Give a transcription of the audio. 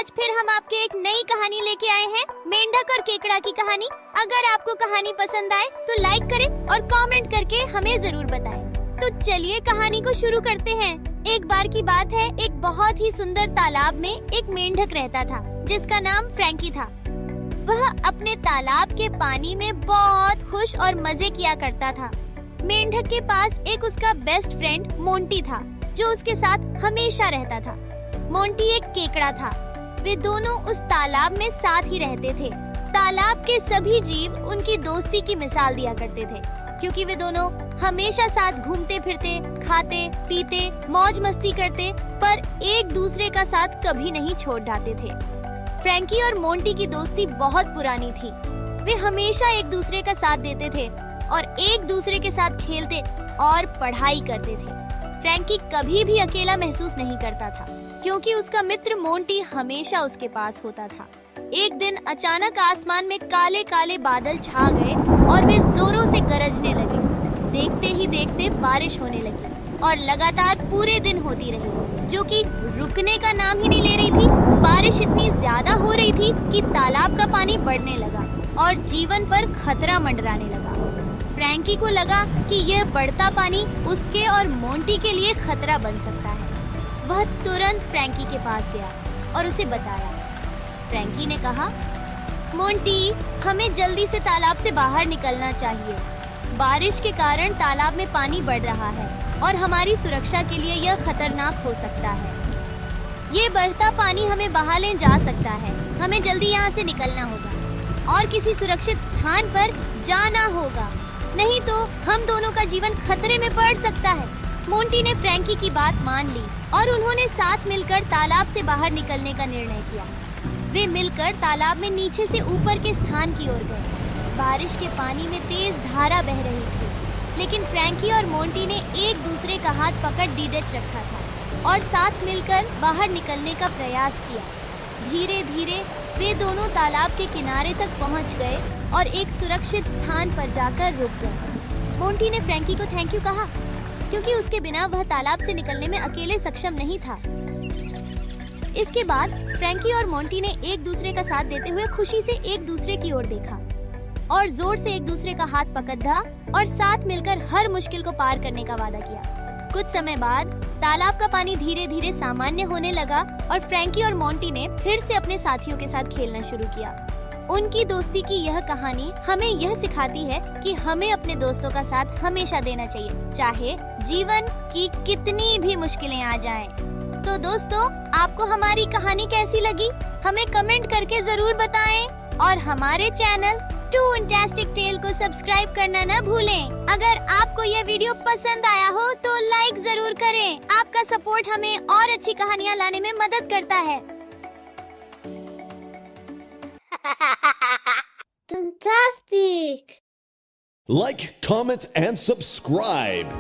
आज फिर हम आपके एक नई कहानी लेके आए हैं, मेंढक और केकड़ा की कहानी। अगर आपको कहानी पसंद आए तो लाइक करें और कमेंट करके हमें जरूर बताएं। तो चलिए कहानी को शुरू करते हैं। एक बार की बात है, एक बहुत ही सुंदर तालाब में एक मेंढक रहता था जिसका नाम फ्रैंकी था। वह अपने तालाब के पानी में बहुत खुश और मजे किया करता था। मेंढक के पास एक उसका बेस्ट फ्रेंड मोंटी था जो उसके साथ हमेशा रहता था। मोंटी एक केकड़ा था। वे दोनों उस तालाब में साथ ही रहते थे। तालाब के सभी जीव उनकी दोस्ती की मिसाल दिया करते थे क्योंकि वे दोनों हमेशा साथ घूमते फिरते, खाते पीते, मौज मस्ती करते, पर एक दूसरे का साथ कभी नहीं छोड़ जाते थे। फ्रैंकी और मोंटी की दोस्ती बहुत पुरानी थी। वे हमेशा एक दूसरे का साथ देते थे और एक दूसरे के साथ खेलते और पढ़ाई करते थे। फ्रैंकी कभी भी अकेला महसूस नहीं करता था क्योंकि उसका मित्र मोंटी हमेशा उसके पास होता था। एक दिन अचानक आसमान में काले काले बादल छा गए और वे जोरों से गरजने लगे। देखते ही देखते बारिश होने लगी और लगातार पूरे दिन होती रही, जो कि रुकने का नाम ही नहीं ले रही थी। बारिश इतनी ज्यादा हो रही थी कि तालाब का पानी बढ़ने लगा और जीवन पर खतरा मंडराने लगा। फ्रैंकी को लगा कि यह बढ़ता पानी उसके और मोंटी के लिए खतरा बन सकता है। वह तुरंत फ्रैंकी के पास गया और उसे बताया। फ्रैंकी ने कहा, मोंटी, हमें जल्दी से तालाब से बाहर निकलना चाहिए। बारिश के कारण तालाब में पानी बढ़ रहा है और हमारी सुरक्षा के लिए यह खतरनाक हो सकता है। ये बढ़ता पानी हमें बहा ले जा सकता है। हमें जल्दी यहाँ से निकलना होगा और किसी सुरक्षित स्थान पर जाना होगा, नहीं तो हम दोनों का जीवन खतरे में पड़ सकता है। मोंटी ने फ्रैंकी की बात मान ली और उन्होंने साथ मिलकर तालाब से बाहर निकलने का निर्णय किया। वे मिलकर तालाब में नीचे से ऊपर के स्थान की ओर गए। बारिश के पानी में तेज धारा बह रही थी, लेकिन फ्रैंकी और मोंटी ने एक दूसरे का हाथ पकड़ डीडच रखा था और साथ मिलकर बाहर निकलने का प्रयास किया। धीरे धीरे वे दोनों तालाब के किनारे तक पहुंच गए और एक सुरक्षित स्थान पर जाकर रुक गए। मोंटी ने फ्रैंकी को थैंक यू कहा क्योंकि उसके बिना वह तालाब से निकलने में अकेले सक्षम नहीं था। इसके बाद फ्रैंकी और मोंटी ने एक दूसरे का साथ देते हुए खुशी से एक दूसरे की ओर देखा और जोर से एक दूसरे का हाथ पकड़ा और साथ मिलकर हर मुश्किल को पार करने का वादा किया। कुछ समय बाद तालाब का पानी धीरे धीरे सामान्य होने लगा और फ्रैंकी और मोंटी ने फिर से अपने साथियों के साथ खेलना शुरू किया। उनकी दोस्ती की यह कहानी हमें यह सिखाती है कि हमें अपने दोस्तों का साथ हमेशा देना चाहिए, चाहे जीवन की कितनी भी मुश्किलें आ जाएं। तो दोस्तों, आपको हमारी कहानी कैसी लगी हमें कमेंट करके जरूर बताएं और हमारे चैनल टूनटास्टिक टेल को सब्सक्राइब करना न भूलें। अगर आपको यह वीडियो पसंद आया हो तो लाइक जरूर करें। आपका सपोर्ट हमें और अच्छी कहानियाँ लाने में मदद करता है। Fantastic! Like, comment, and subscribe.